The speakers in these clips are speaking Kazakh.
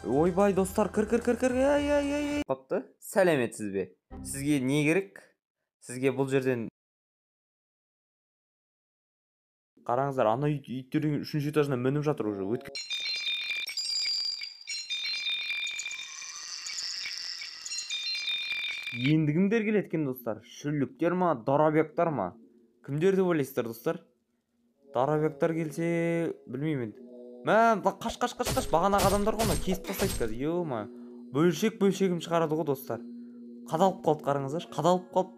Ойбай достар, кір. Ай. Қапты. Сәлеметсіз бе? Сізге не керек? Сізге бұл жерден қараңыздар, ана иттердің 3-ші этажына мініп жатыр уже. Енді кімдер келеді екен достар? Шүліктер ма, дарабектар ма? Кімдер деп ойлайсыздар достар? Дарабектар келсе, білмеймін енді. Қаш. Бағанағы адамдар ғой, кесіп тастайды қазір. Ё-ма. Бөлшегім шығарады ғой достар. Қадалып қалды, қараңыздар. Қадалып қалды.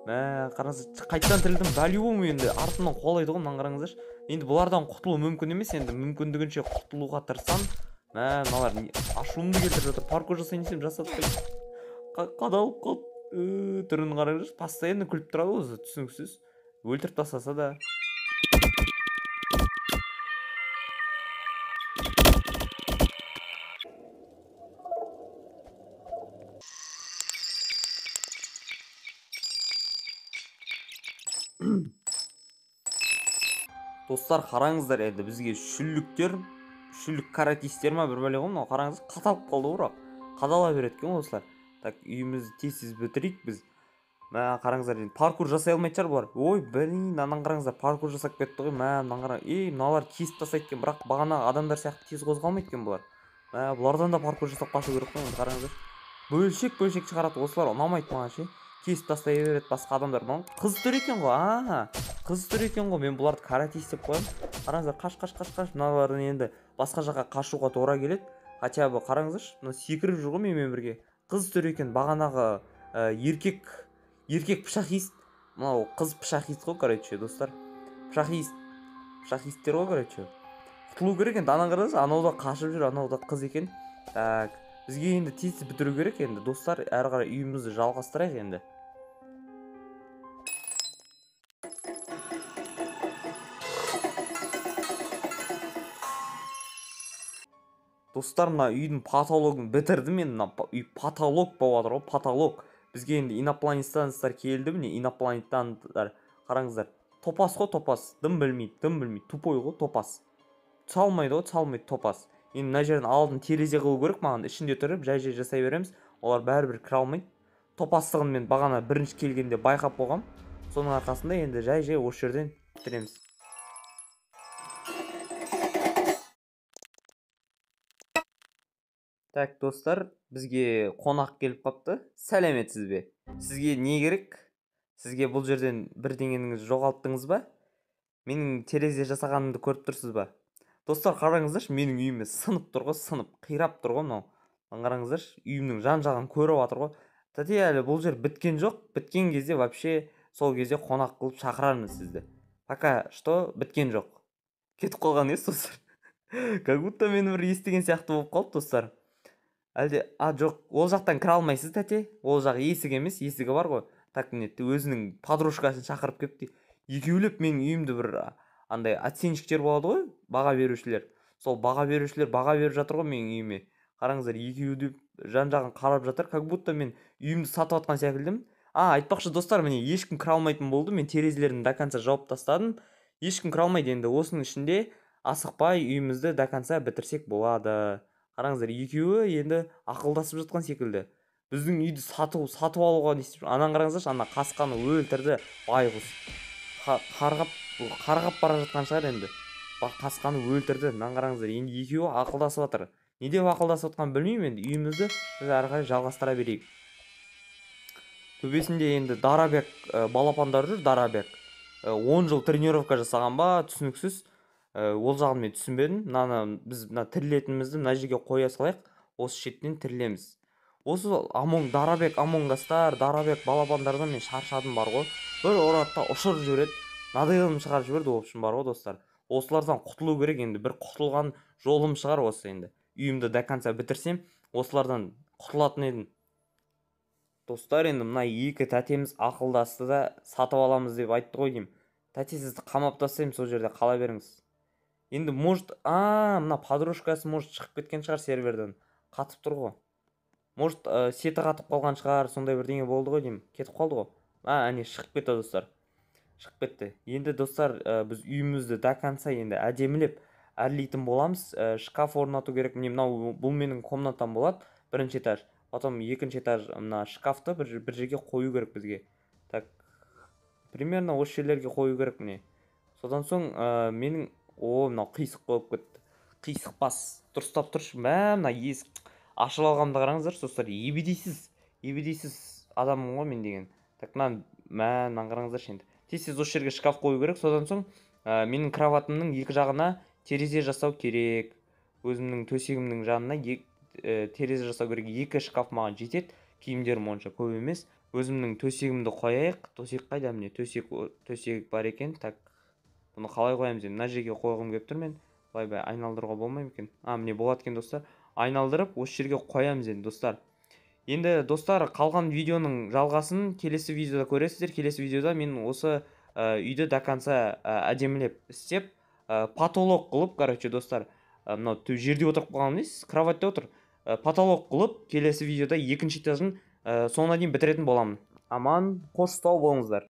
Қараңыздар, қайтадан тірілдім. По-любому енді артымнан қуалайды ғой, мынаны қараңыздар. Енді бұлардан құтылу мүмкін емес, енді мүмкіндігінше құтылуға тырысам. Мыналар ашуымды келтіріп жатыр. Паркур жасайын десем жасатпайды. Қадалып қалды. Түрін қараңыздар. Постоянно күліп тұрады өзі, түсініксіз. Өлтіріп тастаса да. Достар, қараңыздар, енді бізге шүлік каратистер ма бір бәле ғой, мынау қараңыз, қадалып қалды бірақ. Қадала береді екен осылар. Так, үйімізді тез бітірейік біз. Қараңыздар, енді паркур жасай алмайды шығар бұлар. Ой, анан қараңыздар, паркур жасап кетті ғой. Мынаны қараң. Мыналар кесіп тастайды екен, бірақ бағанағы адамдар сияқты тез қозғалмайды екен бұлар. Бұлардан да паркур жасап қашу керек қой, енді қараңыздар. Бөлшек шығарады, осылар ұнамайды маған ше. Кесіп тастай береді басқа адамдар. Қыз түр екен ғой. Қыз түр екен ғой. Мен бұларды каратист деп қоямын. Қараңыздар, қаш. Мыналардың енді басқа жаққа қашуға тура келеді. Хотя бы қараңыздаршы, мына секіріп жүр ғой менімен бірге. Қыз түр екен, бағанағы еркек пышахист. Мынау қыз пышахист ғой, короче, достар. Пышахисттер ғой, короче. Құтылу керек енді, анан қараңыз, анау да қашып жүр, анау да қыз екен. Так, бізге енді тез бітіру керек енді, достар. Әрі қарай үйімізді жалғастырайық енді. Достар, мына үйдің потологын бітірдім мен. Үй потолок болып жатыр ғой, потолок. Бізге енді инопланетяндар келді, міне инопланетяндар. Қараңыздар, топас қой, топас. Дым білмейді, тупой ғой, топас. Çalмайды, топас. Енді мына жерден алдын терезе қылу керек маған, ішінде тұрып жай жасай береміз. Олар бәрібір кіре алмайды. Топастығын мен бағана бірінші келгенде байқап болғам. Соның арқасында енді жай осы жерден бітіреміз. Так, достар, бізге қонақ келіп қапты. Сәлеметсіз бе? Сізге не керек? Сізге бұл жерден бірдеңеңізді жоғалттыңыз ба? Менің терезе жасағанымды көріп тұрсыз ба? Достар, қараңыздаршы, менің үйіме сынып тұр ғой, қирап тұр ғой мынау. Қараңыздаршы, үйімнің жан-жағын көріп жатыр ғой. Тәте, әлі бұл жер біткен жоқ. Біткен кезде вообще сол кезде қонақ қылып шақырармыз сізді. Пока что біткен жоқ. Кетіп қалған ес, достар. Как будто мен бір естіген сияқты болып қалды, достар. Әлде, жоқ, ол жақтан кіре алмайсыз, тәте. Ол жақ есік емес, есігі бар ғой. Так, өзінің подружкасын шақырып кепті. Екеулеп менің үйімді бір андай оценщиктер болады ғой, баға берушілер. Сол баға берушілер баға беріп жатыр ғой менің үйіме. Қараңыздар, екеуі де жан-жағын қарап жатыр, как будто мен үйімді сатып атқан секілдімін. Айтпақшы достар, міне ешкім кіре алмайтын болды. Мен терезелерін до конца жауып тастадым. Ешкім кіре алмайды енді. Осының ішінде асықпай үйімізді до конца бітірсек болады. Қараңыздар, екеуі енді ақылдасып жатқан секілді. Біздің үйді сатып алуға не істеп жүр? Анан қараңыздаршы, ана қасқаны өлтірді байғұс. Қарғап бара жатқан шығар енді. Қасқаны өлтірді. Мынаны қараңыздар, енді екеуі ақылдасып жатыр. Не деп ақылдасып жатқанын білмеймін енді. Үйімізді біз әрі қарай жалғастыра берейік. Төбесінде енді Дарабек балапандар жүр, Дарабек. 10 жыл тренировка жасаған ба, түсініксіз. Ол жағын мен түсінбедім. Біз тірілетінімізді мына жерге қоя салайық. Осы шеттен тірілеміз. Осы Дарабек амонгастар, Дарабек балапандардан мен шаршадым бар ғой. Бір оратта ұшырып жібереді. Надайлым шығарып жіберді, в общем, бар ғой достар. Осылардан құтылу керек енді. Бір құтылған жолым шығар осы енді. Үйімді до конца бітірсем, осылардан құтылатын едім. Достар, енді мына екі тәтеміз ақылдасты да сатып аламыз деп айтты ғой деймін. Тәте, сізді қамап тастаймын, сол жерде қала беріңіз. Енді может, мына подружкасы может шығып кеткен шығар серверден. Қатып тұр ғой. Может, сеті қатып қалған шығар, сондай бірдеңе болды ғой деймін. Кетіп қалды ғой. Әне шығып кетті достар. Шығып кетті. Енді достар, біз үйімізді до конца енді әдемілеп әрлейтін боламыз. Шкаф орнату керек. Міне мынау бұл менің комнатам болады. Бірінші этаж. Потом екінші этаж мына шкафты бір жерге қою керек бізге. Так, примерно осы жерлерге қою керек міне. Содан соң менің мынау қисық болып кетті. Қисық бас. Дұрыстап тұршы. Мына есік ашып алғанымды қараңыздар, достар. Ебедейсіз адаммын ғой мен деген. Так, мынаны қараңыздаршы енді. Тез осы жерге шкаф қою керек. Содан соң менің кроватымның екі жағына терезе жасау керек. Өзімнің төсегімнің жанына терезе жасау керек. Екі шкаф маған жетеді. Киімдерім онша көп емес. Өзімнің төсегімді қояйық. Төсек қайда? Міне төсек бар екен. Так, бұны қалай қоямыз енді? Мына жерге қойғым келіп тұр мен. Былай айналдыруға болмай ма екен? Міне болады екен, достар. Айналдырып осы жерге қоямыз енді, достар. Енді достар, қалған видеоның жалғасын келесі видеода көресіздер. Келесі видеода мен осы үйді до конца әдемілеп істеп, потолок қылып, короче, достар, мынау жерде отырып қалған дейсіз, кроватьте отыр. Потолок қылып, келесі видеода екінші этажын соңына дейін бітіретін боламын. Аман, қош сау болыңыздар.